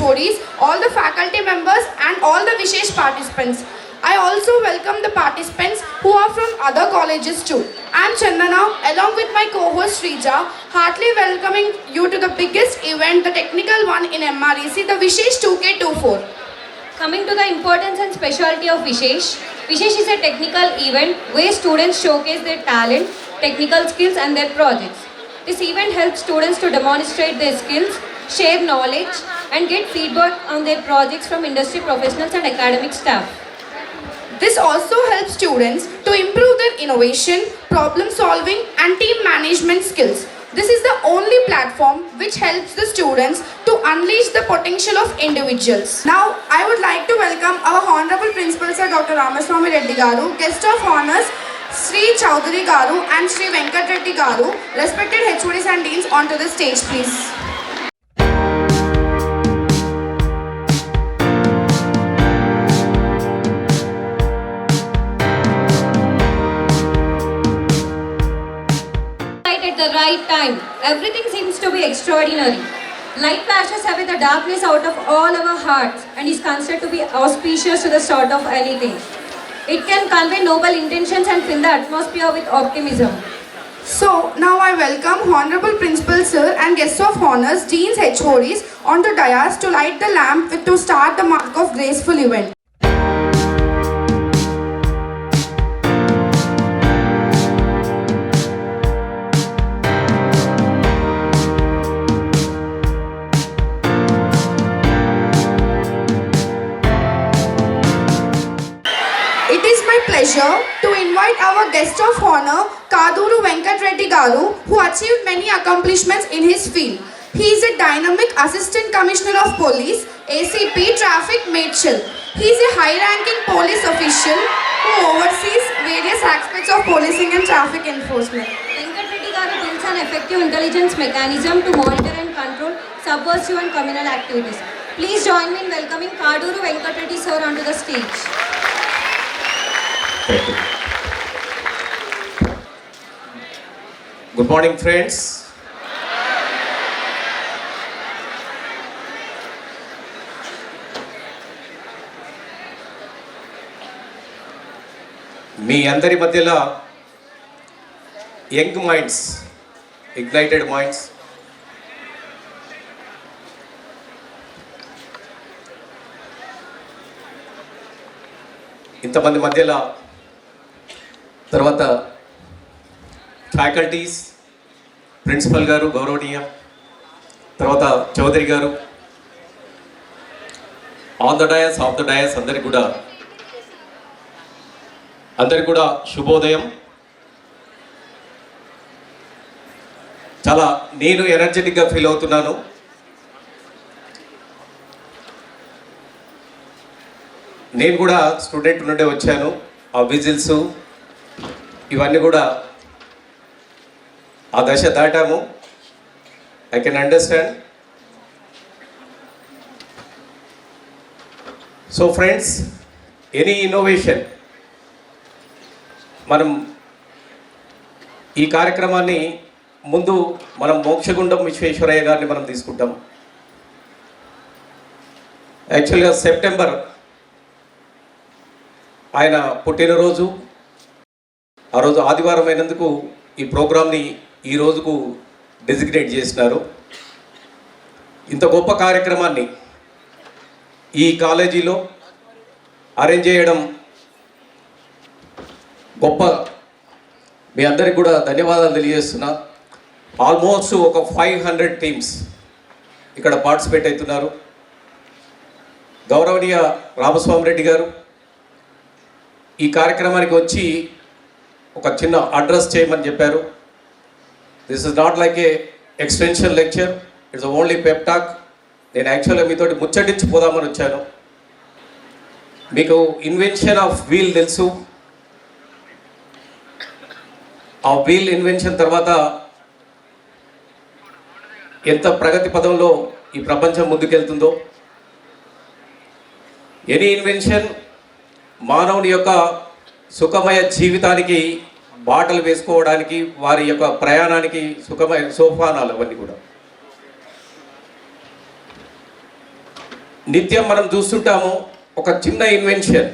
HODs, all the faculty members and all the Vishesh participants. I also welcome the participants who are from other colleges too. I am Chandana along with my co-host Srija, heartily welcoming you to the biggest event, the technical one in MREC, the Vishesh 2K24. Coming to the importance and specialty of Vishesh. Vishesh is a technical event where students showcase their talent, technical skills and their projects. This event helps students to demonstrate their skills, share knowledge and get feedback on their projects from industry professionals and academic staff. This also helps students to improve their innovation, problem solving and team management skills. This is the only platform which helps the students to unleash the potential of individuals. Now, I would like to welcome our Honorable Principal Sir Dr. Ramaswamy Reddy Garu, Guest of Honors Sri Chowdhury Garu and Sri Venkat Reddy Garu, respected HODs and Deans onto the stage please. At the right time, everything seems to be extraordinary. Light flashes away the darkness out of all our hearts and is considered to be auspicious to the start of anything. It can convey noble intentions and fill the atmosphere with optimism. So, now I welcome Honorable Principal Sir and Guests of Honors, Deans, HODs onto dais to light the lamp to start the mark of graceful event. Pleasure to invite our guest of honor Kaduru Venkat Reddy Garu, who achieved many accomplishments in his field. He is a dynamic Assistant Commissioner of Police, ACP Traffic Marshal. He is a high-ranking police official who oversees various aspects of policing and traffic enforcement. Venkat Reddy Garu builds an effective intelligence mechanism to monitor and control subversive and communal activities. Please join me in welcoming Kaduru Venkat Reddy sir onto the stage. Thank you. Good morning, friends. మీ అందరి మధ్యలో young minds, ignited minds, ఇంతమంది మధ్యలో తర్వాత faculties, principal గారు గౌరవనీయ, తర్వాత చౌదరి గారు, on the dais, of the dais అందరికి కూడా శుభోదయం. చాలా నేను ఎనర్జెటిక్గా ఫీల్ అవుతున్నాను. నేను కూడా స్టూడెంట్ నుండే వచ్చాను. ఆ విజిల్స్ ఇవన్నీ కూడా ఆ దశ దాటాము. I can understand. So friends, any innovation, మనం ఈ కార్యక్రమాన్ని ముందు మనం మోక్షగుండం విశ్వేశ్వరయ్య గారిని మనం తీసుకుంటాం. యాక్చువల్గా సెప్టెంబర్ ఆయన పుట్టినరోజు. ఆ రోజు ఆదివారం అయినందుకు ఈ ప్రోగ్రామ్ని ఈ రోజుకు డెసిగ్నేట్ చేసినారు. ఇంత గొప్ప కార్యక్రమాన్ని ఈ కాలేజీలో అరేంజ్ చేయడం గొప్ప. మీ అందరికి కూడా ధన్యవాదాలు తెలియజేస్తున్నా. ఆల్మోస్ట్ ఒక 500 టీమ్స్ ఇక్కడ పార్టిసిపేట్ అవుతున్నారు. గౌరవనీయ రామస్వామి రెడ్డి గారు ఈ కార్యక్రమానికి వచ్చి ఒక చిన్న అడ్రస్ చేయమని చెప్పారు. This is not like a extension lecture, it's only pep talk. నేను యాక్చువల్గా మీతోటి ముచ్చటించి పోదామని వచ్చాను. మీకు ఇన్వెన్షన్ ఆఫ్ వీల్ తెలుసు. ఆ వీల్ ఇన్వెన్షన్ తర్వాత ఎంత ప్రగతి పదంలో ఈ ప్రపంచం ముందుకెళ్తుందో. ఎనీ ఇన్వెన్షన్ మానవుని యొక్క సుఖమయ జీవితానికి బాటలు వేసుకోవడానికి, వారి యొక్క ప్రయాణానికి సుఖమయ సోపానాలు అవన్నీ కూడా. నిత్యం మనం చూస్తుంటాము ఒక చిన్న ఇన్వెన్షన్.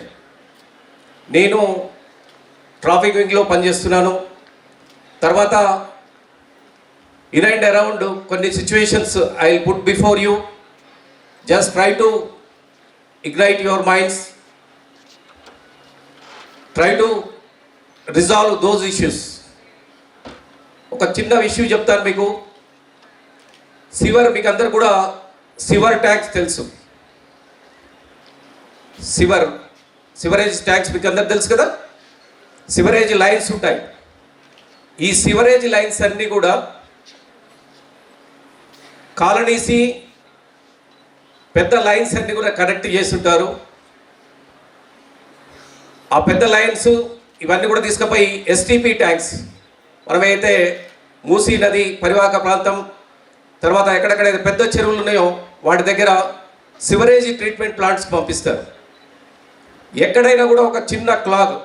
నేను ట్రాఫిక్ వింగ్లో పనిచేస్తున్నాను. తర్వాత ఇన్ అండ్ అరౌండ్ కొన్ని situations I will put before you. Just try to ignite your minds, try to resolve those issues. ఒక చిన్న ఇష్యూ చెప్తాను మీకు. సివర్, మీకు అందరు కూడా సివర్ ట్యాక్స్ తెలుసు. సివరేజ్ ట్యాక్స్ మీకు అందరు తెలుసు కదా. సివరేజ్ లైన్స్ ఉంటాయి. ఈ సివరేజ్ లైన్స్ అన్నీ కూడా కాలనీసి పెద్ద లైన్స్ అన్నీ కూడా కనెక్ట్ చేసి ఉంటారు. ఆ పెద్ద లైన్స్ ఇవన్నీ కూడా తీసుకుపోయి ఎస్టీపీ ట్యాంక్స్, మనమైతే మూసీ నది పరివాహక ప్రాంతం, తర్వాత ఎక్కడెక్కడైతే పెద్ద చెరువులు ఉన్నాయో వాటి దగ్గర సివరేజ్ ట్రీట్మెంట్ ప్లాంట్స్కి పంపిస్తారు. ఎక్కడైనా కూడా ఒక చిన్న క్లాగ్,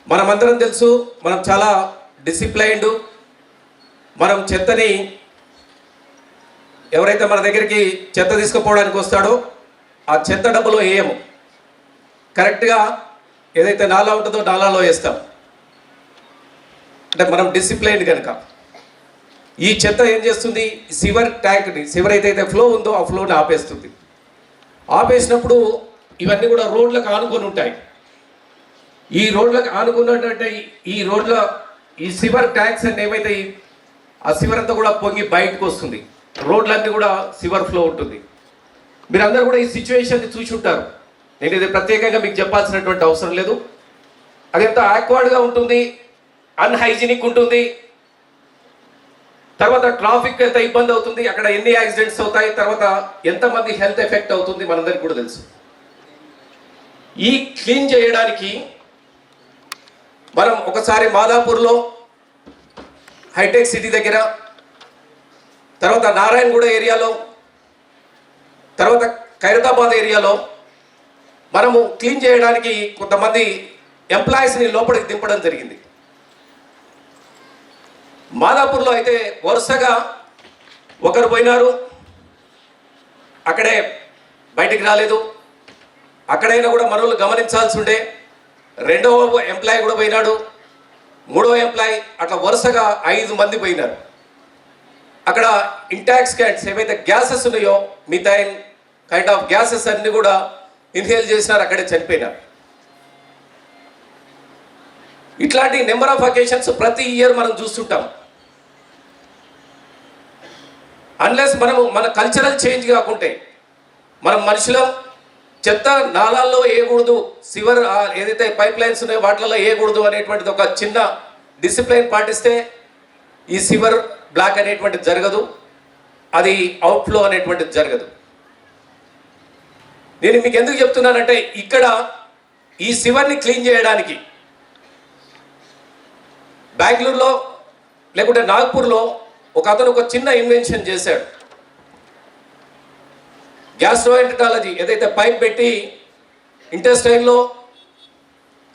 మనమందరం తెలుసు, మనం చాలా డిసిప్లైన్డ్. మనం చెత్తని, ఎవరైతే మన దగ్గరికి చెత్త తీసుకుపోవడానికి వస్తాడో ఆ చెత్త డబ్బులో వేయము, కరెక్ట్గా ఏదైతే నాలా ఉంటుందో నాలాలో వేస్తాం. అంటే మనం డిసిప్లైన్ కనుక. ఈ చెత్త ఏం చేస్తుంది, సివర్ ట్యాంక్ని, సివర్ అయితే ఫ్లో ఉందో ఆ ఫ్లోని ఆపేస్తుంది. ఆపేసినప్పుడు ఇవన్నీ కూడా రోడ్లకు ఆనుకొని ఉంటాయి. ఈ రోడ్లకు ఆనుకున్నటువంటి ఈ సివర్ ట్యాంక్స్ అన్ని ఏమైతే ఆ సివర్ అంతా కూడా పొంగి బయటకు వస్తుంది. రోడ్లన్నీ కూడా సివర్ ఫ్లో ఉంటుంది. మీరందరూ కూడా ఈ సిచ్యువేషన్ని చూసి ఉంటారు. నేను ఇది ప్రత్యేకంగా మీకు చెప్పాల్సినటువంటి అవసరం లేదు. అది ఎంత ఆక్వర్డ్గా ఉంటుంది, అన్హైజీనిక్ ఉంటుంది. తర్వాత ట్రాఫిక్ ఎంత ఇబ్బంది అవుతుంది, అక్కడ ఎన్ని యాక్సిడెంట్స్ అవుతాయి, తర్వాత ఎంతమంది హెల్త్ ఎఫెక్ట్ అవుతుంది మనందరికీ కూడా తెలుసు. ఈ క్లీన్ చేయడానికి మనం ఒకసారి మాదాపూర్లో హైటెక్ సిటీ దగ్గర, తర్వాత నారాయణగూడ ఏరియాలో, తర్వాత ఖైరతాబాద్ ఏరియాలో మనము క్లీన్ చేయడానికి కొంతమంది ఎంప్లాయీస్ని లోపలికి దింపడం జరిగింది. మాదాపూర్లో అయితే వరుసగా ఒకరు పోయినారు, అక్కడే బయటికి రాలేదు. అక్కడైనా కూడా మనల్ని గమనించాల్సి ఉండే. రెండవ ఎంప్లాయీ కూడా పోయినాడు, మూడవ ఎంప్లాయీ, అట్లా వరుసగా 5 మంది పోయినారు. అక్కడ ఇంటాక్సికెంట్స్ ఏవైతే గ్యాసెస్ ఉన్నాయో, మిథైన్ కైండ్ ఆఫ్ గ్యాసెస్ అన్ని కూడా ఇన్హేల్ చేసినారు, అక్కడే చనిపోయినారు. ఇట్లాంటి నెంబర్ ఆఫ్ అకేషన్స్ ప్రతి ఇయర్ మనం చూస్తుంటాం. అన్లెస్ మన కల్చరల్ చేంజ్ కాకుంటే, మనం మనుషులం చెత్త నాలాల్లో వేయకూడదు, సివర్ ఏదైతే పైప్ లైన్స్ ఉన్నాయో వాటిలలో వేయకూడదు అనేటువంటిది ఒక చిన్న డిసిప్లైన్ పాటిస్తే ఈ సివర్ బ్లాక్ అనేటువంటిది జరగదు, అది అవుట్ఫ్లో అనేటువంటిది జరగదు. నేను మీకు ఎందుకు చెప్తున్నానంటే, ఇక్కడ ఈ సివర్ని క్లీన్ చేయడానికి బెంగళూరులో లేకుంటే నాగ్పూర్లో ఒక అతను ఒక చిన్న ఇన్వెన్షన్ చేశాడు. గ్యాస్ట్రోఎంటరాలజీ ఏదైతే పైప్ పెట్టి ఇంటెస్టైన్లో,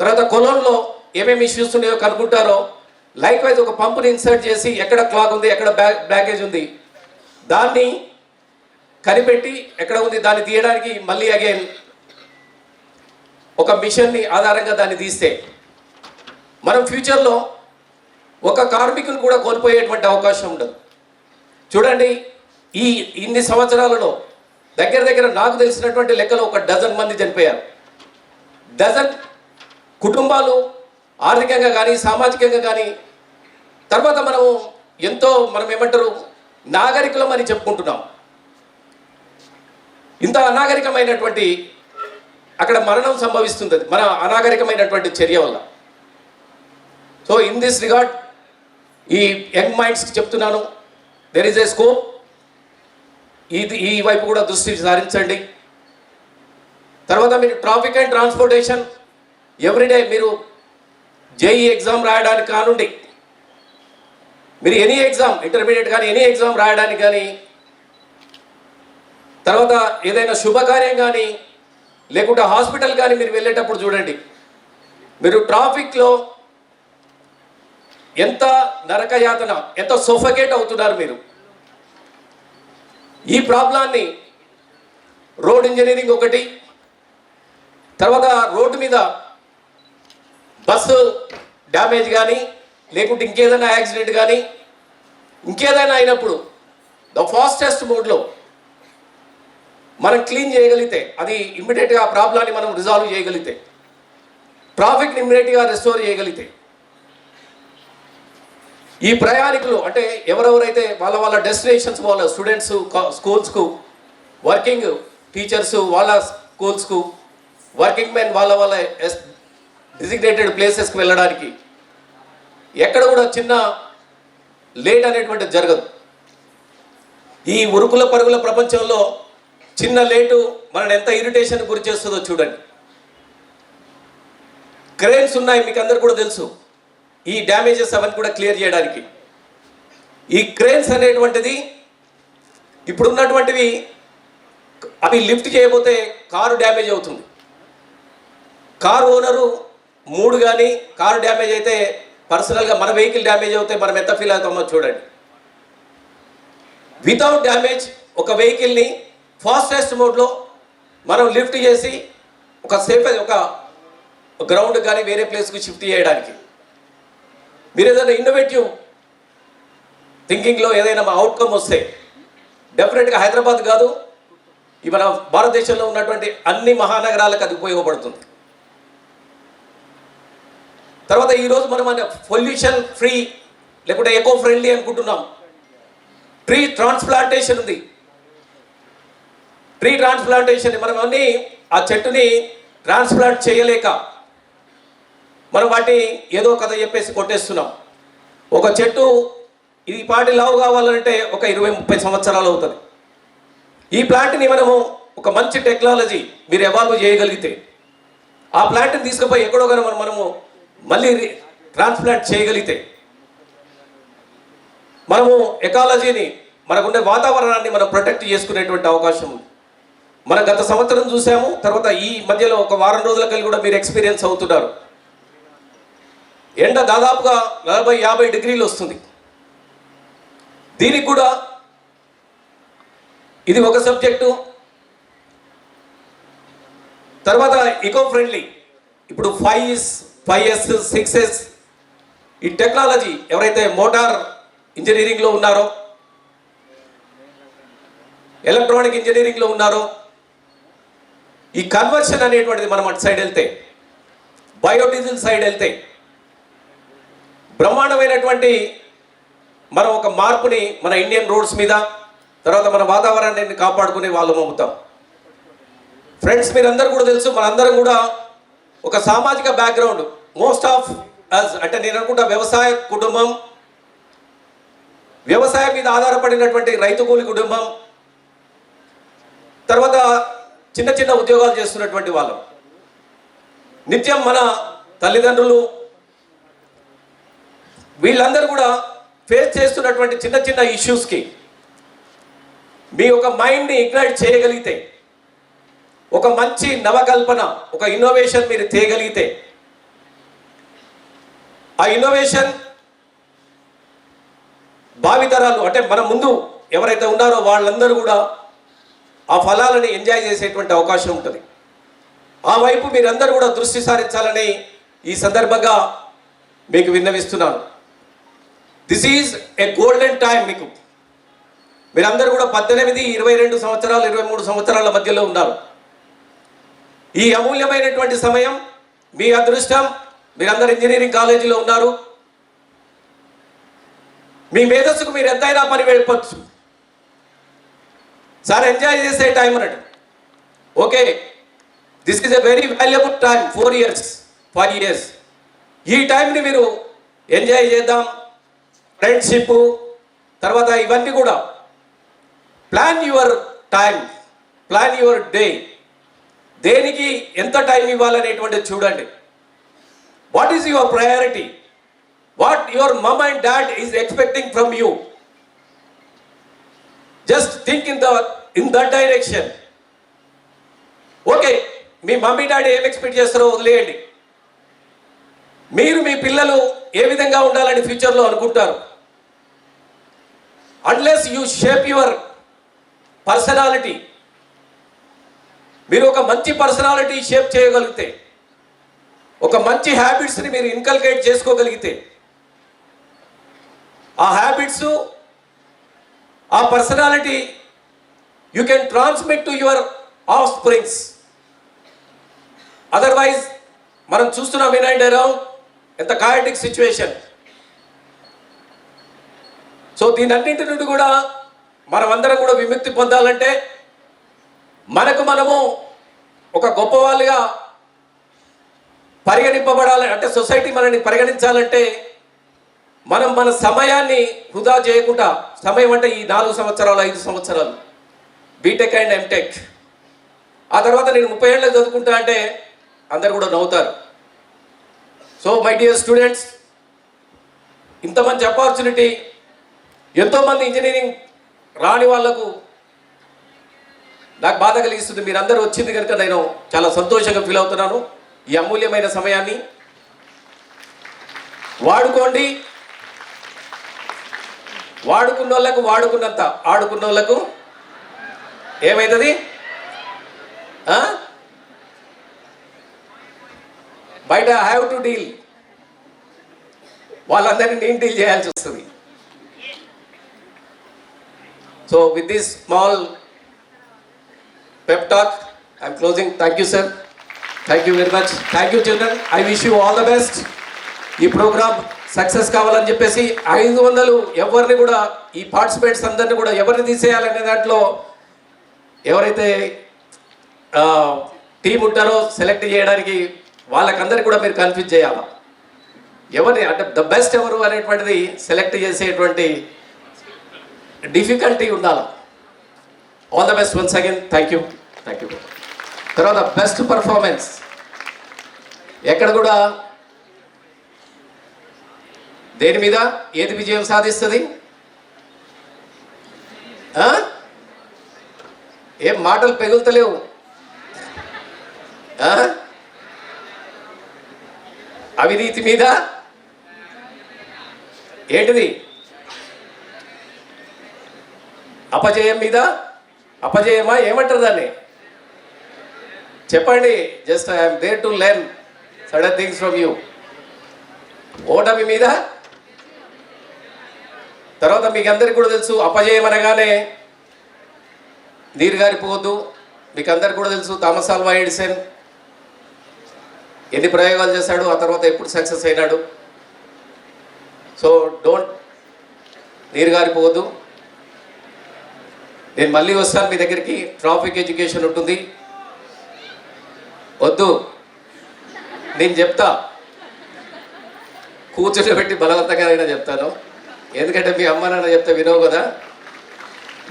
తర్వాత కొలంలో ఏమేమి ఇష్యూస్ ఉన్నాయో కనుక్కుంటారో, లైక్ వైజ్ ఒక పంపుని ఇన్సర్ట్ చేసి ఎక్కడ క్లాగ్ ఉంది, ఎక్కడ బ్లాకేజ్ ఉంది, దాన్ని కనిపెట్టి ఎక్కడ ఉంది దాన్ని తీయడానికి మళ్ళీ అగైన్ ఒక మిషన్ని ఆధారంగా దాన్ని తీస్తే మనం ఫ్యూచర్లో ఒక కార్మికుని కూడా కోల్పోయేటువంటి అవకాశం ఉండదు. చూడండి, ఇన్ని సంవత్సరాలలో దగ్గర నాకు తెలిసినటువంటి లెక్కలో ఒక 12 మంది చనిపోయారు. 12 కుటుంబాలు ఆర్థికంగా కానీ సామాజికంగా కానీ. తర్వాత మనం ఏమంటారు, నాగరికులం అని చెప్పుకుంటున్నాం. ఇంత అనాగరికమైనటువంటి అక్కడ మరణం సంభవిస్తుంది మన అనాగరికమైనటువంటి చర్య వల్ల. సో ఇన్ దిస్ రిగార్డ్ ఈ యంగ్ మైండ్స్కి చెప్తున్నాను, దెర్ ఈజ్ ఏ స్కోప్. ఈ వైపు కూడా దృష్టి సారించండి. తర్వాత మీరు ట్రాఫిక్ అండ్ ట్రాన్స్పోర్టేషన్ ఎవ్రీడే, మీరు జేఈ ఎగ్జామ్ రాయడానికి కానుండి, మీరు ఎనీ ఎగ్జామ్, ఇంటర్మీడియట్ కానీ ఎనీ ఎగ్జామ్ రాయడానికి కానీ, తర్వాత ఏదైనా శుభకార్యం కానీ లేకుంటే హాస్పిటల్ కానీ మీరు వెళ్ళేటప్పుడు చూడండి, మీరు ట్రాఫిక్లో ఎంత నరకయాతన, ఎంత సోఫకేట్ అవుతున్నారు మీరు. ఈ ప్రాబ్లాన్ని రోడ్ ఇంజనీరింగ్ ఒకటి, తర్వాత రోడ్డు మీద బస్సు డ్యామేజ్ కానీ లేకుంటే ఇంకేదైనా యాక్సిడెంట్ కానీ ఇంకేదైనా అయినప్పుడు ద ఫాస్టెస్ట్ మోడ్లో మనం క్లీన్ చేయగలిగితే, అది ఇమ్మీడియట్గా ఆ ప్రాబ్లాన్ని మనం రిజాల్వ్ చేయగలిగితే, ట్రాఫిక్ని ఇమ్మీడియట్గా రెస్టోర్ చేయగలిగితే, ఈ ప్రయాణికులు అంటే ఎవరెవరైతే వాళ్ళ వాళ్ళ డెస్టినేషన్స్, వాళ్ళ స్టూడెంట్స్ స్కూల్స్కు, వర్కింగ్ టీచర్స్ వాళ్ళ స్కూల్స్కు, వర్కింగ్ మెన్ వాళ్ళ వాళ్ళ డిజిగ్నేటెడ్ ప్లేసెస్కి వెళ్ళడానికి ఎక్కడ కూడా చిన్న లేట్ అనేటువంటిది జరగదు. ఈ ఉరుకుల పరుగుల ప్రపంచంలో చిన్న లేటు మనని ఎంత ఇరిటేషన్ గురి చేస్తుందో చూడండి. క్రేన్స్ ఉన్నాయి, మీకు అందరు కూడా తెలుసు, ఈ డ్యామేజెస్ అవన్నీ కూడా క్లియర్ చేయడానికి. ఈ క్రేన్స్ అనేటువంటిది ఇప్పుడున్నటువంటివి అవి లిఫ్ట్ చేయబోతే కారు డ్యామేజ్ అవుతుంది. కారు ఓనరు 3 కానీ కారు డ్యామేజ్ అయితే పర్సనల్గా మన వెహికల్ డ్యామేజ్ అవుతే మనం ఎంత ఫీల్ అవుతామో చూడండి. వితౌట్ డ్యామేజ్ ఒక వెహికల్ని ఫాస్టెస్ట్ మోడ్లో మనం లిఫ్ట్ చేసి ఒక సేఫ్ ఒక గ్రౌండ్ కానీ వేరే ప్లేస్కి షిఫ్ట్ చేయడానికి మీరు ఏదైనా ఇన్నోవేటివ్ థింకింగ్లో ఏదైనా అవుట్కమ్ వస్తే డెఫినెట్గా హైదరాబాద్ కాదు, ఈ మన భారతదేశంలో ఉన్నటువంటి అన్ని మహానగరాలకు అది ఉపయోగపడుతుంది. తర్వాత ఈరోజు మనం పొల్యూషన్ ఫ్రీ లేకుంటే ఎకో ఫ్రెండ్లీ అనుకుంటున్నాం. ట్రీ ట్రాన్స్ప్లాంటేషన్ ఉంది. ట్రీ ట్రాన్స్ప్లాంటేషన్ మనం అన్నీ ఆ చెట్టుని ట్రాన్స్ప్లాంట్ చేయలేక మనం వాటిని ఏదో కథ చెప్పేసి కొట్టేస్తున్నాం. ఒక చెట్టు ఇది పాటి లావు కావాలంటే ఒక 20-30 సంవత్సరాలు అవుతుంది. ఈ ప్లాంట్ని మనము ఒక మంచి టెక్నాలజీ మీరు ఎవాల్వ్ చేయగలిగితే ఆ ప్లాంట్ని తీసుకుపోయి ఎక్కడో కానీ మనము మళ్ళీ ట్రాన్స్ప్లాంట్ చేయగలిగితే మనము ఎకాలజీని, మనకుండే వాతావరణాన్ని మనం ప్రొటెక్ట్ చేసుకునేటువంటి అవకాశం ఉంది. మనం గత సంవత్సరం చూసాము, తర్వాత ఈ మధ్యలో ఒక వారం రోజుల కలిగి కూడా మీరు ఎక్స్పీరియన్స్ అవుతున్నారు. ఎండ దాదాపుగా 40-50 డిగ్రీలు వస్తుంది. దీనికి కూడా ఇది ఒక సబ్జెక్టు. తర్వాత ఈకో ఫ్రెండ్లీ, ఇప్పుడు 5S 6S ఈ టెక్నాలజీ ఎవరైతే మోటార్ ఇంజనీరింగ్లో ఉన్నారో, ఎలక్ట్రానిక్ ఇంజనీరింగ్లో ఉన్నారో, ఈ కన్వర్షన్ అనేటువంటిది మనం అటు సైడ్ వెళ్తే, బయోడీజిల్ సైడ్ వెళ్తే బ్రహ్మాండమైనటువంటి మనం ఒక మార్పుని మన ఇండియన్ రోడ్స్ మీద, తర్వాత మన వాతావరణాన్ని కాపాడుకునే వాళ్ళం అవుతాం. ఫ్రెండ్స్, మీరందరూ కూడా తెలుసు, మనందరం కూడా ఒక సామాజిక బ్యాక్గ్రౌండ్, మోస్ట్ ఆఫ్ అస్ అంటే నేను అనుకుంటా వ్యవసాయ కుటుంబం, వ్యవసాయం మీద ఆధారపడినటువంటి రైతు కూలి కుటుంబం, తర్వాత చిన్న చిన్న ఉద్యోగాలు చేస్తున్నటువంటి వాళ్ళం. నిత్యం మన తల్లిదండ్రులు వీళ్ళందరూ కూడా ఫేస్ చేస్తున్నటువంటి చిన్న చిన్న ఇష్యూస్కి మీ ఒక మైండ్ని ఇగ్నైట్ చేయగలిగితే, ఒక మంచి నవకల్పన, ఒక ఇన్నోవేషన్ మీరు తేయగలిగితే, ఆ ఇన్నోవేషన్ భావితరాలు అంటే మన ముందు ఎవరైతే ఉన్నారో వాళ్ళందరూ కూడా ఆ ఫలాలని ఎంజాయ్ చేసేటువంటి అవకాశం ఉంటుంది. ఆ వైపు మీరందరూ కూడా దృష్టి సారించాలని ఈ సందర్భంగా మీకు విన్నవిస్తున్నాను. This is a golden time. మీకు మీరందరూ కూడా 18, 22 సంవత్సరాలు, 23 సంవత్సరాల మధ్యలో ఉన్నారు. ఈ అమూల్యమైనటువంటి సమయం, మీ అదృష్టం. మీరందరూ ఇంజనీరింగ్ కాలేజీలో ఉన్నారు. మీ మేధస్సుకు మీరు ఎంతైనా పని వెళ్ళవచ్చు. సార్ ఎంజాయ్ చేసే టైం అన్నట్టు. Okay, this is a very valuable time. 4 years. ఈ టైంని మీరు ఎంజాయ్ చేద్దాం. ఫ్రెండ్షిప్, తర్వాత ఇవన్నీ కూడా plan your time, plan your day. దేనికి ఎంత టైం ఇవ్వాలనేటువంటిది చూడండి. What is your priority? What your mum and dad is expecting from you? Just think in that direction. Okay, మీ మమ్మీ డాడీ ఏం ఎక్స్పెక్ట్ చేస్తారో వదిలేయండి. మీరు మీ పిల్లలు ఏ విధంగా ఉండాలని ఫ్యూచర్లో అనుకుంటారు. Unless U shape your personality, మీరు ఒక మంచి పర్సనాలిటీ షేప్ చేయగలిగితే, ఒక మంచి హ్యాబిట్స్ని మీరు ఇన్కల్కేట్ చేసుకోగలిగితే, ఆ హ్యాబిట్స్, ఆ personality you can transmit to your of springs. Otherwise మనం చూస్తున్నాం ఇన్ అండ్ అరౌండ్ ఎంత కాయటిక్ సిచ్యువేషన్. సో దీనన్నింటి నుండి కూడా మనమందరం కూడా విముక్తి పొందాలంటే, మనము ఒక గొప్ప వాళ్ళుగా పరిగణింపబడాలి అంటే, సొసైటీ మనల్ని పరిగణించాలంటే మనం మన సమయాన్ని వృధా చేయకుండా, సమయం అంటే ఈ 4 సంవత్సరాలు 5 సంవత్సరాలు బీటెక్ అండ్ ఎంటెక్, ఆ తర్వాత నేను 30 ఏళ్ళకి చదువుకుంటా అంటే అందరు కూడా నవ్వుతారు. సో మై డియర్ స్టూడెంట్స్, ఇంత మంచి ఆపర్చునిటీ, ఎంతోమంది ఇంజనీరింగ్ రాని వాళ్లకు నాకు బాధ కలిగిస్తుంది. మీరందరూ వచ్చింది కనుక నేను చాలా సంతోషంగా ఫీల్ అవుతున్నాను. ఈ అమూల్యమైన సమయాన్ని వాడుకోండి. వాడుకున్న వాళ్ళకు వాడుకున్నంత, ఆడుకున్న వాళ్ళకు ఏమవుతుంది? బయట హ్యావ్ టు డీల్, వాళ్ళందరినీ నేను డీల్ చేయాల్సి వస్తుంది. So with this small pep talk, I am closing. Thank you, sir. Thank you very much. Thank you, children. I wish you all the best. ఈ ప్రోగ్రామ్ సక్సెస్ కావాలని చెప్పేసి 500 ఎవరిని కూడా, ఈ పార్టిసిపేట్స్ అందరినీ కూడా ఎవరిని తీసేయాలనే దాంట్లో ఎవరైతే టీం ఉంటారో సెలెక్ట్ చేయడానికి వాళ్ళకందరికీ కూడా మీరు కన్ఫ్యూజ్ చేయాలి. ఎవరిని అంటే ద బెస్ట్ ఎవరు అనేటువంటిది సెలెక్ట్ చేసేటువంటి డిఫికల్టీ ఉండాలి. All the best once again. Thank you. తర్వాత బెస్ట్ పర్ఫార్మెన్స్, ఎక్కడ కూడా దేని మీద ఏది విజయం సాధిస్తుంది? ఏం మాటలు పెగులుతలేవు. అవినీతి మీద, ఏంటిది అపజయం మీద, అపజయమా ఏమంటారు దాన్ని చెప్పండి? Just I'm there to learn sudden things from you. ఓటమి మీద, తర్వాత మీకు అందరికీ కూడా తెలుసు అపజయం అనగానే నీరు గారిపోవద్దు. మీకు అందరికీ కూడా తెలుసు థామస్ ఆల్వా ఎడిసన్ ఎన్ని ప్రయోగాలు చేశాడు, ఆ తర్వాత ఎప్పుడు సక్సెస్ అయినాడు. సో డోంట్ నీరు గారిపోవద్దు. నేను మళ్ళీ వస్తాను మీ దగ్గరికి. ట్రాఫిక్ ఎడ్యుకేషన్ ఉంటుంది. వద్దు, నేను చెప్తా, కూర్చోబెట్టి బలవంతంగా అయినా చెప్తాను. ఎందుకంటే మీ అమ్మ నాన్న చెప్తే వినవు కదా,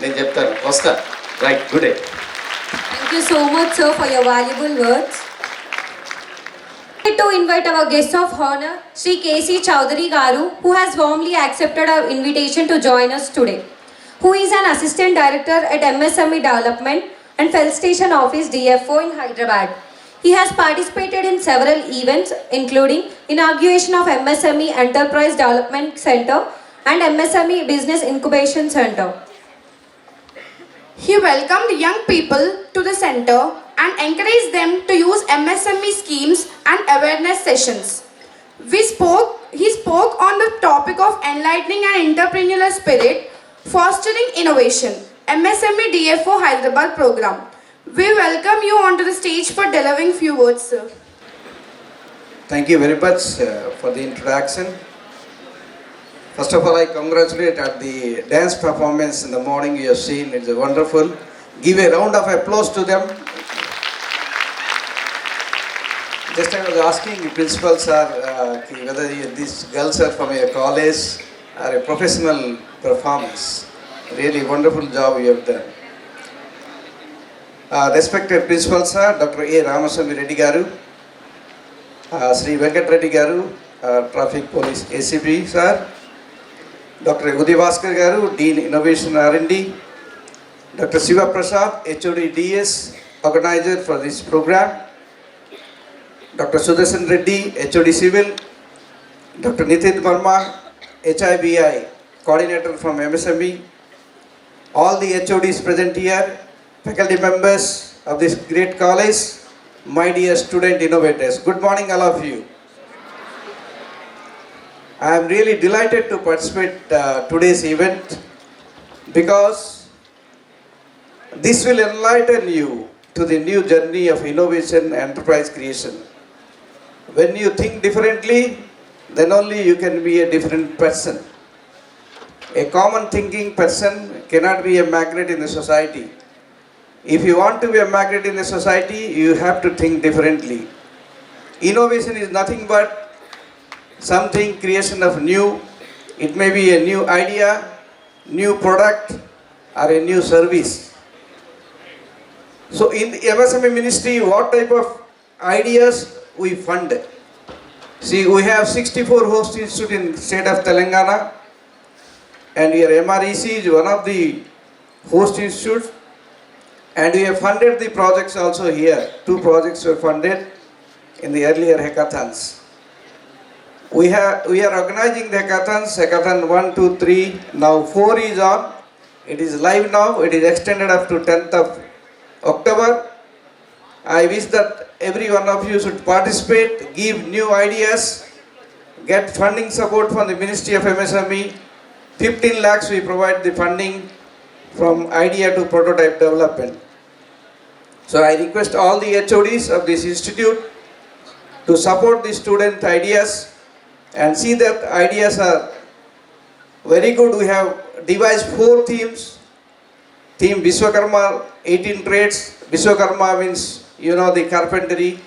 నేను చెప్తాను. వస్తా. Right, good day. Thank you so much, sir, for your valuable words. I'd like to invite our guest of honor, Sri K.C. Chowdhury Garu, who has warmly accepted our invitation to join us today, who is an Assistant Director at MSME Development and Fell Station Office DFO in Hyderabad. He has participated in several events including inauguration of MSME Enterprise Development Center and MSME Business Incubation Center. He welcomed young people to the center and encouraged them to use MSME schemes and awareness sessions. He spoke on the topic of enlightening an entrepreneurial spirit, fostering innovation, MSME DFO Hyderabad program. We welcome you onto the stage for delivering few words, sir. Thank you very much for the introduction. First of all, I congratulate at the dance performance in the morning you have seen. It's wonderful. Give a round of applause to them. Just I was asking the principal sir whether these girls are from a college or a professional performance. Really wonderful job you have done. Respected principal sir, Dr. A. Ramaswamy Reddy Garu, Sri Venkat Reddy Garu, Traffic Police ACP sir, Dr. Udhi Bhaskar Garu, Dean Innovation R&D, Dr. Siva Prasad, HOD DS, organizer for this program, Dr. Sudarshan Reddy, HOD Civil, Dr. Nitin Verma, HIBI, coordinator from MSME, all the HODs present here, faculty members, of this great college, my dear student innovators. Good morning, all of you. I am really delighted to participate today's event because this will enlighten you to the new journey of innovation and enterprise creation. When you think differently, then only you can be a different person. A common thinking person cannot be a magnet in the society. If you want to be a magnet in the society, you have to think differently. Innovation is nothing but something creation of new. It may be a new idea, new product, or a new service. So in the MSME ministry, what type of ideas we fund? See, we have 64 host institutes in state of Telangana, and your MREC is one of the host institutes, and we have funded the projects also here. 2 projects were funded in the earlier hackathons. We are organizing the hackathons, hackathon 1, 2, 3, now 4 is on. It is live now, it is extended up to 10th of October. I wish that every one of you should participate, give new ideas, get funding support from the Ministry of MSME. 15 lakhs we provide the funding from idea to prototype development. So I request all the HODs of this institute to support the student ideas and see that ideas are very good. We have devised 4 themes. Theme Vishwakarma, 18 trades. Vishwakarma means, you know, the carpentry,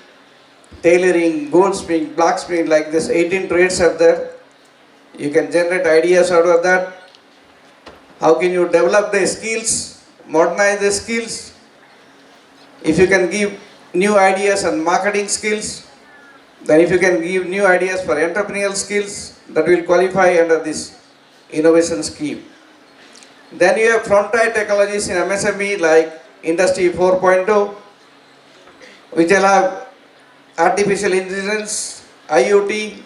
tailoring, goldsmithing, blacksmithing, like this 18 trades are there. You can generate ideas out of that. How can you develop the skills, modernize the skills? If you can give new ideas on marketing skills, then if you can give new ideas for entrepreneurial skills, that will qualify under this innovation scheme. Then you have frontier technologies in MSME like Industry 4.0, which will have artificial intelligence, IoT,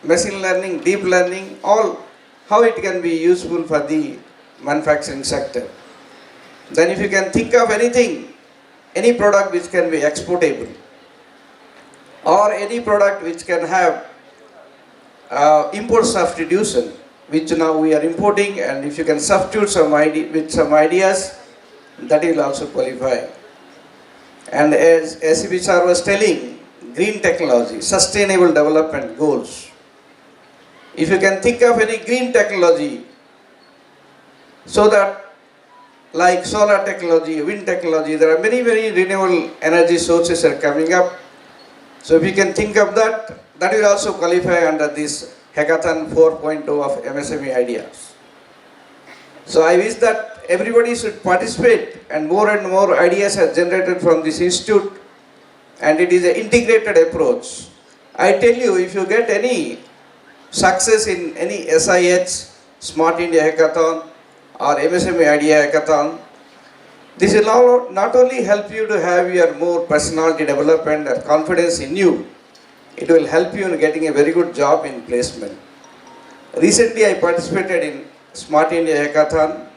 machine learning, deep learning, all how it can be useful for the manufacturing sector. Then if you can think of anything, any product which can be exportable, or any product which can have import substitution, which now we are importing, and if you can substitute with some ideas, that will also qualify. And as SCB sir was telling, green technology, sustainable development goals. If you can think of any green technology, so that like solar technology, wind technology, there are many renewable energy sources are coming up. So if you can think of that, that will also qualify under this Hackathon 4.0 of MSME ideas. So I wish that everybody should participate, and more ideas are generated from this institute, and it is an integrated approach. I tell you, if you get any success in any SIH, Smart India Hackathon or MSME Idea Hackathon, this will not only help you to have your more personality development and confidence in you, it will help you in getting a very good job in placement. Recently I participated in Smart India Hackathon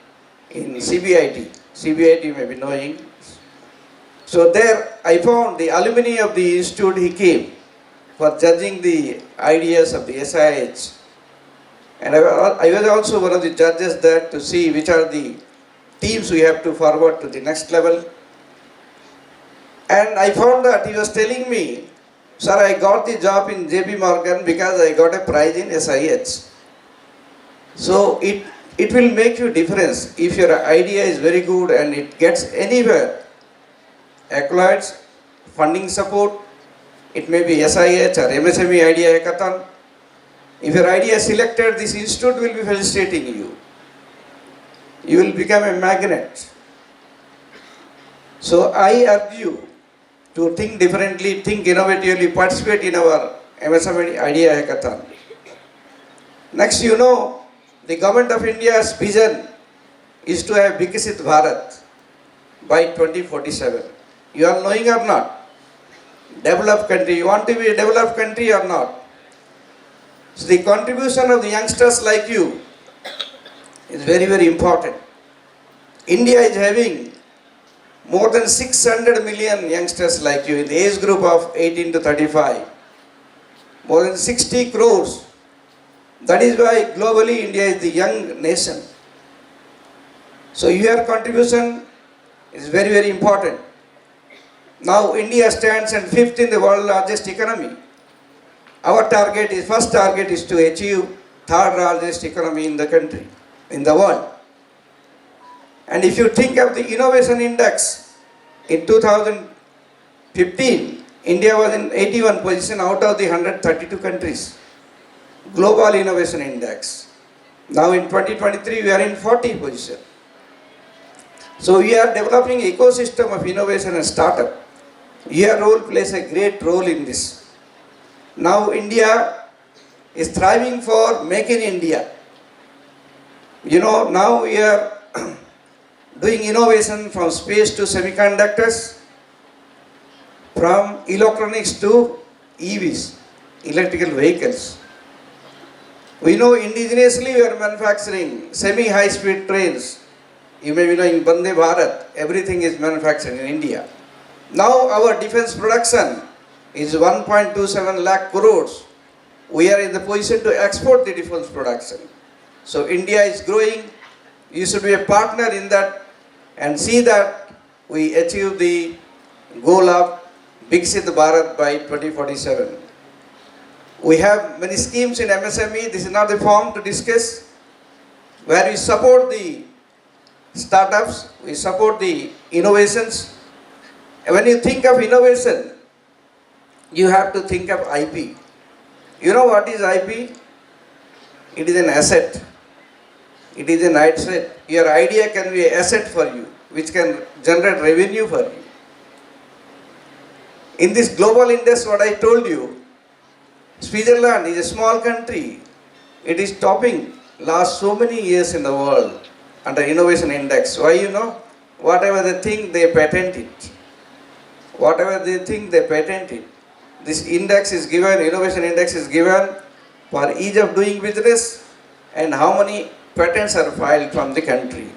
in CBIT. CBIT you may be knowing. So there I found the alumni of the institute, he came for judging the ideas of the SIH. And I was also one of the judges there to see which are the teams we have to forward to the next level. And I found that he was telling me, sir, I got the job in JP Morgan because I got a prize in SIH. So it will make you difference if your idea is very good and it gets anywhere. Accolades, funding support, it may be SIH or MSME Idea Hackathon. If your idea is selected, this institute will be felicitating you. You will become a magnet. So I urge you to think differently, think innovatively, participate in our MSME Idea Hackathon. Next, you know, the Government of India's vision is to have Vikasit Bharat by 2047. You are knowing or not? Developed country. You want to be a developed country or not? So the contribution of the youngsters like you is very important. India is having more than 600 million youngsters like you in the age group of 18 to 35. More than 60 crores. That is why globally India is the young nation. So your contribution is very, very important. Now India stands at 5th in the world largest economy. Our target is, first target is to achieve 3rd largest economy in the country, in the world. And if you think of the innovation index, in 2015, India was in 81 position out of the 132 countries. Global innovation index. Now in 2023, we are in 40 position. So we are developing ecosystem of innovation and startup. Your role plays a great role in this. Now India is thriving for Make in India. You know, now we are doing innovation from space to semiconductors, from electronics to EVs, electrical vehicles. We know indigenously we are manufacturing semi-high speed trains. You may be knowing Vande Bharat, everything is manufactured in India. Now our defense production is 1.27 lakh crores. We are in the position to export the defense production. So India is growing. You should be a partner in that and see that we achieve the goal of Viksit Bharat by 2047. We have many schemes in MSME. This is not the forum to discuss, where we support the startups, we support the innovations. And when you think of innovation, you have to think of IP. You know what is IP? It is an asset. It is an asset. Your idea can be an asset for you, which can generate revenue for you. In this global index, what I told you, Switzerland is a small country. It is topping last so many years in the world under innovation index. Why? You know, whatever they think, they patent it. Whatever they think, they patent it. This index is given, innovation index is given for ease of doing business and how many patents are filed from the country.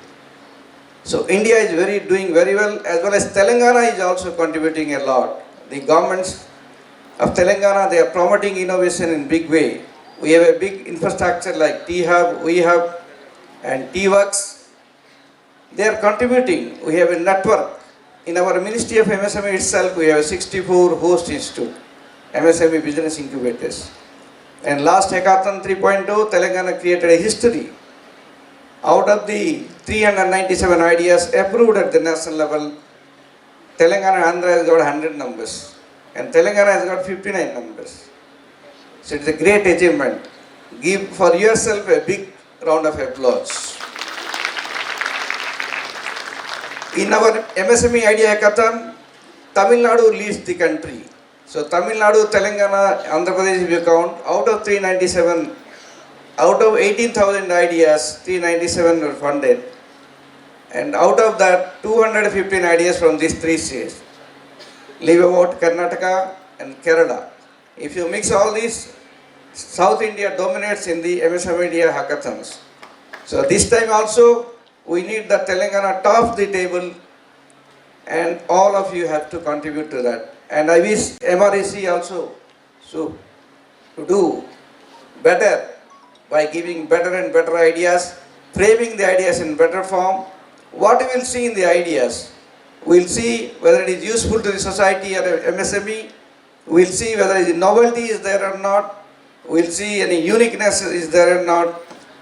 So India is doing very well, as well as Telangana is also contributing a lot. The governments of Telangana, they are promoting innovation in big way. We have a big infrastructure like T-Hub, WeHub and T-Works. They are contributing. We have a network. In our Ministry of MSME itself, we have 64 host institute, MSME business incubators. And last Hackathon 3.0, Telangana created a history. Out of the 397 ideas approved at the national level, Telangana and Andhra has got 100 numbers. And Telangana has got 59 numbers. So it's a great achievement. Give for yourself a big round of applause. In our MSME Idea Hackathon, Tamil Nadu leads the country. So Tamil Nadu, Telangana, Andhra Pradesh, if you count, out of 397, out of 18,000 ideas, 397 were funded. And out of that, 215 ideas from these 3 states. Leave out Karnataka and Kerala. If you mix all these, South India dominates in the MSME Idea Hackathons. So this time also, we need the Telangana top the table, and all of you have to contribute to that. And I wish MREC also to do better by giving better and better ideas, framing the ideas in better form. What we will see in the ideas, we will see whether it is useful to the society or MSME, we will see whether the novelty is there or not, we will see any uniqueness is there or not,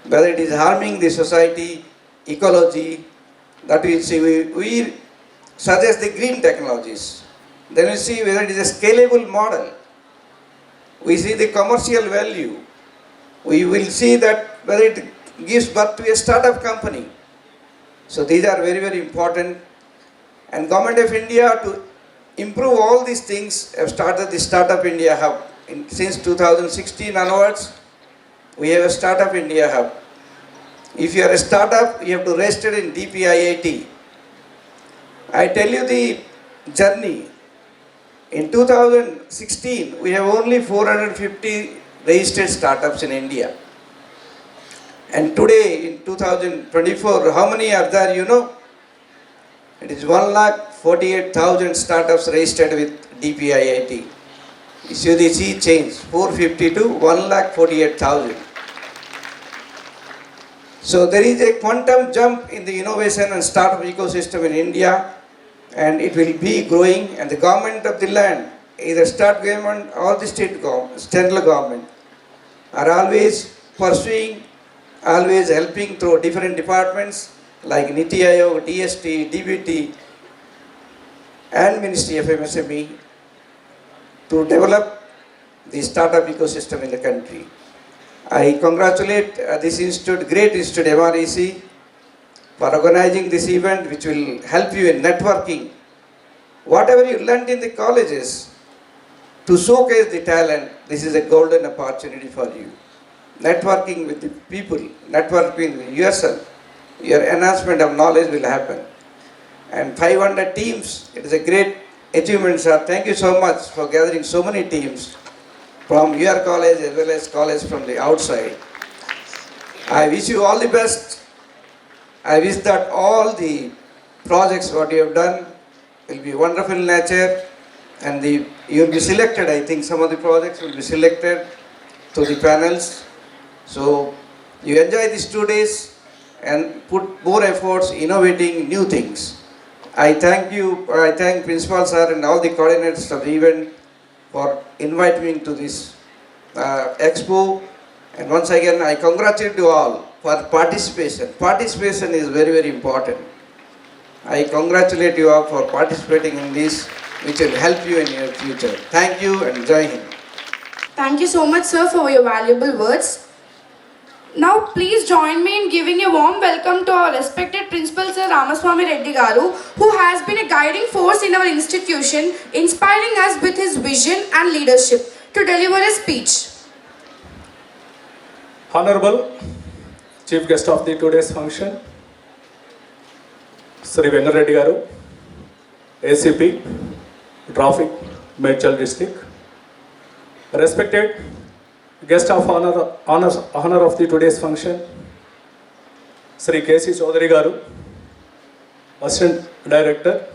whether it is harming the society, ecology, that we will see. We suggest the green technologies. Then we see whether it is a scalable model. We see the commercial value. We will see that whether it gives birth to a startup company. So these are very, very important. And Government of India, to improve all these things, have started the Startup India Hub. Since 2016 onwards, we have a Startup India Hub. If you are a startup, you have to register in DPIIT. I tell you the journey. In 2016, we have only 450 registered startups in India. And today, in 2024, how many are there, you know? It is 1,40,000 1,48,000 startups registered with DPIIT. So they see change, 450 to 1,48,000. So there is a quantum jump in the innovation and startup ecosystem in India, and it will be growing, and the government of the land, either state government or the central government, are always pursuing, always helping through different departments like NITI Aayog, DST, DBT, and Ministry of MSME to develop the startup ecosystem in the country. I congratulate this institute, great institute MREC, for organizing this event, which will help you in networking. Whatever you learned in the colleges, to showcase the talent, this is a golden opportunity for you. Networking with the people, networking with yourself, your enhancement of knowledge will happen. And 500 teams, it is a great achievement, sir. Thank you so much for gathering so many teams from your college as well as college from the outside. I wish you all the best. I wish that all the projects what you have done will be wonderful in nature, and you will be selected. I think some of the projects will be selected to the panels. So you enjoy these 2 days and put more efforts innovating new things. I thank you, I thank Principal Sir and all the coordinators of the event for inviting me to this expo. And once again, I congratulate you all for participation. Participation is very, very important. I congratulate you all for participating in this, which will help you in your future. Thank you and Jai Hind. Thank you so much, sir, for your valuable words. Now, please join me in giving a warm welcome to our respected Principal Sir Ramaswamy Reddy Garu, who has been a guiding force in our institution, inspiring us with his vision and leadership to deliver a speech. Honorable Chief Guest of the today's function, Sri Venkat Reddy Garu, ACP, Traffic, Medchal District. Respected Guest of honor of the today's function, Sri K.C. Chaudhary Garu, Assistant Director,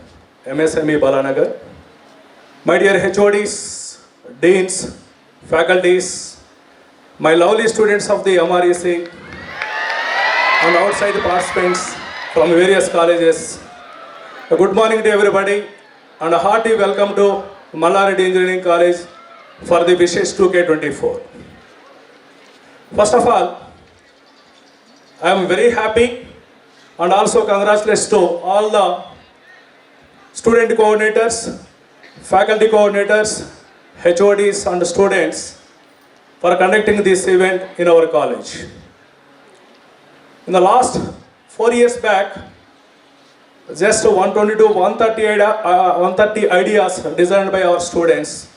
MSME Balanagar. My dear HODs, Deans, Faculties, my lovely students of the MREC, and outside participants from various colleges, a good morning to everybody and a hearty welcome to Mallareddy Engineering College for the Vishesh 2K24. First of all, I am very happy and also congratulations to all the student coordinators, faculty coordinators, HODs and students for conducting this event in our college. In the last 4 years back, just 120 to 130 ideas designed by our students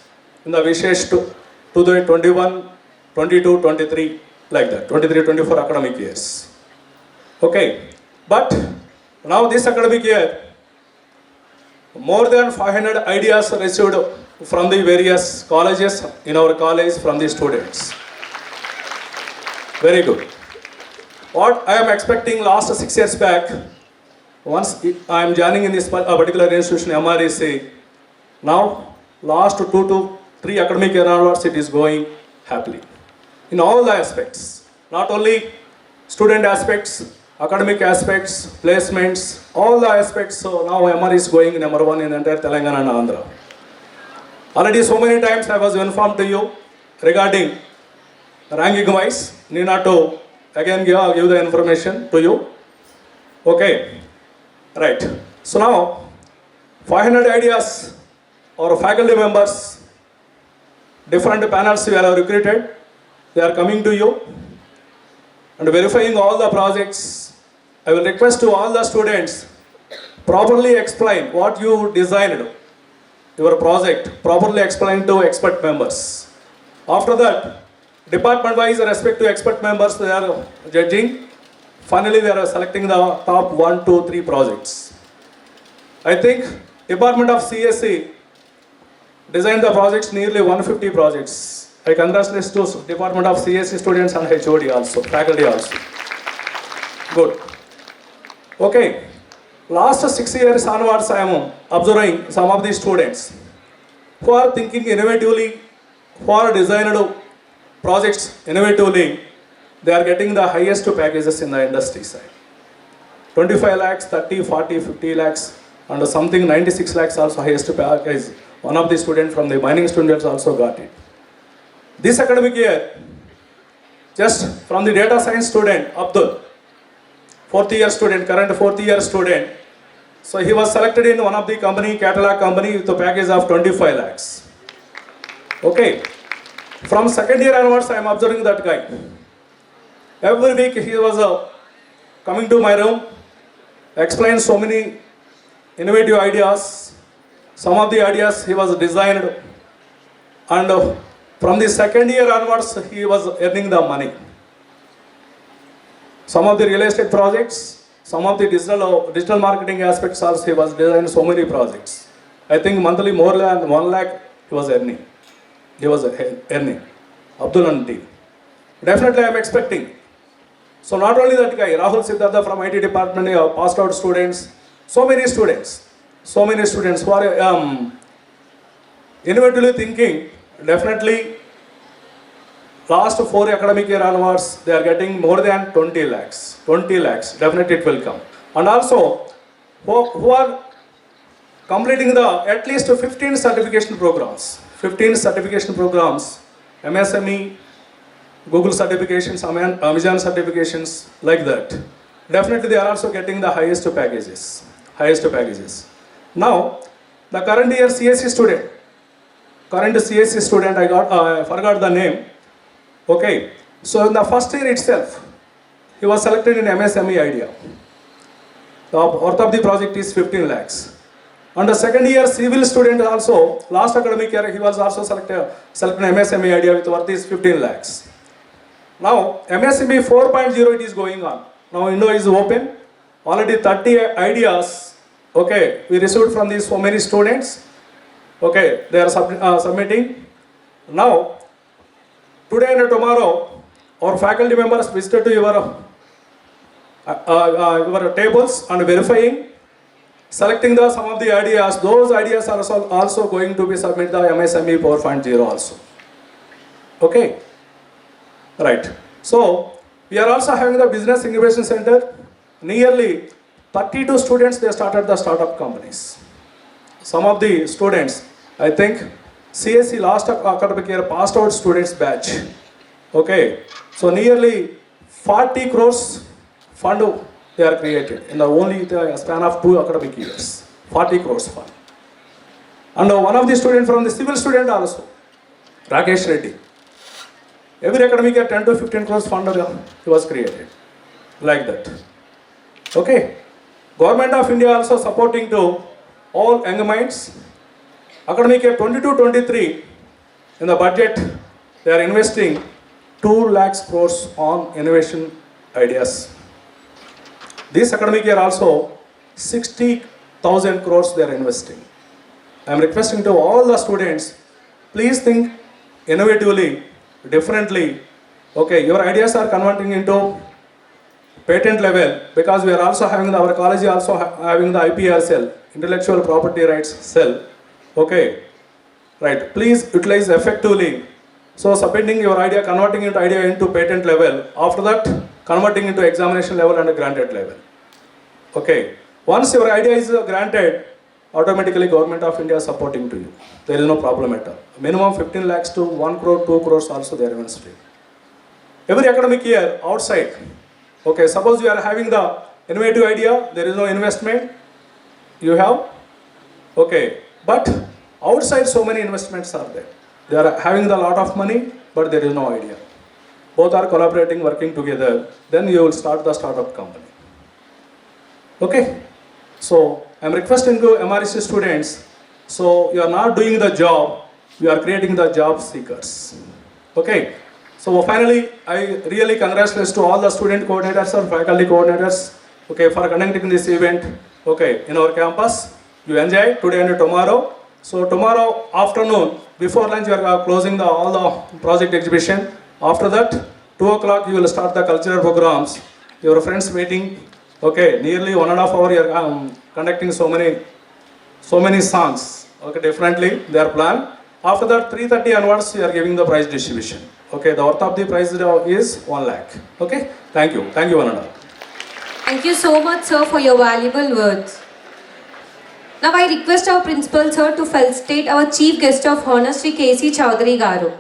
in the Vishesh 2021, 22, 23, like that, 23, 24 academic years. Okay, but now this academic year, more than 500 ideas received from the various colleges in our college from the students. Very good. What I am expecting last 6 years back, once I am joining in this particular institution, MREC, now last 2 to 3 academic year onwards, it is going happily. In all the aspects, not only student aspects, academic aspects, placements, all the aspects. So now MR is going number 1 in entire Telangana and Andhra. Already so many times I was informed to you regarding ranking wise. Need not to again give the information to you. Okay, right. So now 500 ideas or faculty members, different panels we have recruited. They are coming to you and verifying all the projects. I will request to all the students, properly explain what you designed, your project, properly explain to expert members. After that, department wise respect to expert members, they are judging. Finally, they are selecting the top 1, 2, 3 projects. I think Department of CSE designed the projects, nearly 150 projects. I congratulate to Department of CSE students and HOD also, faculty also. Good. Okay. last 6 years onwards, I am observing some of the students who are thinking innovatively, who are designed projects innovatively, they are getting the highest packages in the industry side. 25 lakhs, 30, 40, 50 lakhs, and something 96 lakhs also highest package. One of the students from the mining students also got it. This academic year, just from the data science student, Abdul, fourth year student, current fourth year student, so he was selected in one of the company, catalog company, with a package of 25 lakhs. Okay. From second year onwards, I am observing that guy. Every week he was coming to my room, explain so many innovative ideas. Some of the ideas he was designed, and from the second year onwards, he was earning the money. Some of the real estate projects, some of the digital marketing aspects also, he was designing so many projects. I think monthly more than 1 lakh he was earning. Abdul and team. Definitely I am expecting. So not only that guy, Rahul Siddhartha from IT department, passed out students, so many students who are innovatively thinking. Definitely last 4 academic year onwards, they are getting more than 20 lakhs. 20 lakhs, definitely it will come. And also, who are completing at least 15 certification programs. 15 certification programs, MSME, Google certifications, Amazon certifications, like that. Definitely they are also getting the highest packages. Now, the current year CSC student, I forgot the name. Okay, so in the first year itself, he was selected in MSME idea. The worth of the project is 15 lakhs. And the second year civil student also, last academic year, he was also selected MSME idea with worth is 15 lakhs. Now, MSME 4.0 it is going on. Now, Indo is open. Already 30 ideas, okay, we received from these so many students. Okay, they are submitting. Now, today and tomorrow, our faculty members visited to your tables and verifying, selecting some of the ideas. Those ideas are also going to be submitted the MSME 4.0 also. Okay, right. So we are also having the Business Incubation Center. Nearly 32 students, they started the startup companies. Some of the students, I think CSC last academic year passed out students batch. Okay, so nearly 40 crores fund they are created in the span of 2 academic years. 40 crores fund. And one of the students from the civil student also, Rakesh Reddy. Every academic year 10 to 15 crores fund he was created. Like that. Okay. Government of India also supporting to all young minds. Academic year 22-23, in the budget, they are investing 2 lakhs crores on innovation ideas. This academic year also, 60,000 crores they are investing. I am requesting to all the students, please think innovatively, differently. Okay, your ideas are converting into patent level, because we are also having our college also having the IPR cell, intellectual property rights cell. Okay, right. Please utilize effectively. So submitting your idea, converting your idea into patent level. After that, converting into examination level and granted level. Okay. Once your idea is granted, automatically Government of India is supporting to you. There is no problem at all. Minimum 15 lakhs to 1 crore, 2 crores also they are investing. Every academic year outside. Okay, suppose you are having the innovative idea, there is no investment. You have. Okay. But outside so many investments are there. They are having a lot of money, but there is no idea. Both are collaborating, working together. Then you will start the startup company. Okay. So I am requesting to MRC students. So you are not doing the job, you are creating the job seekers. Okay. So finally, I really congratulate to all the student coordinators or faculty coordinators. Okay, for conducting this event. Okay, in our campus. You enjoy today and tomorrow. So tomorrow afternoon, before lunch, we are closing all the project exhibition. After that, 2 o'clock, you will start the cultural programs. Your friends meeting, Okay, nearly 1.5 hour you are conducting so many songs. Okay, differently they are planned. After that, 3:30 onwards, you are giving the prize distribution. Okay, the worth of the prize is 1 lakh. Okay, thank you, Vananda. Thank you so much, sir, for your valuable words. Now I request our principal, sir, to felicitate our chief guest of honor, Sri K.C. Chowdhury Garu.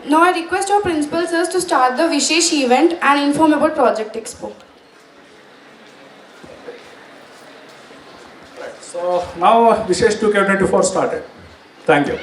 Now I request our principal sirs to start the Vishesh event and inform about Project Expo. So now Vishesh 2K24 started. Thank you.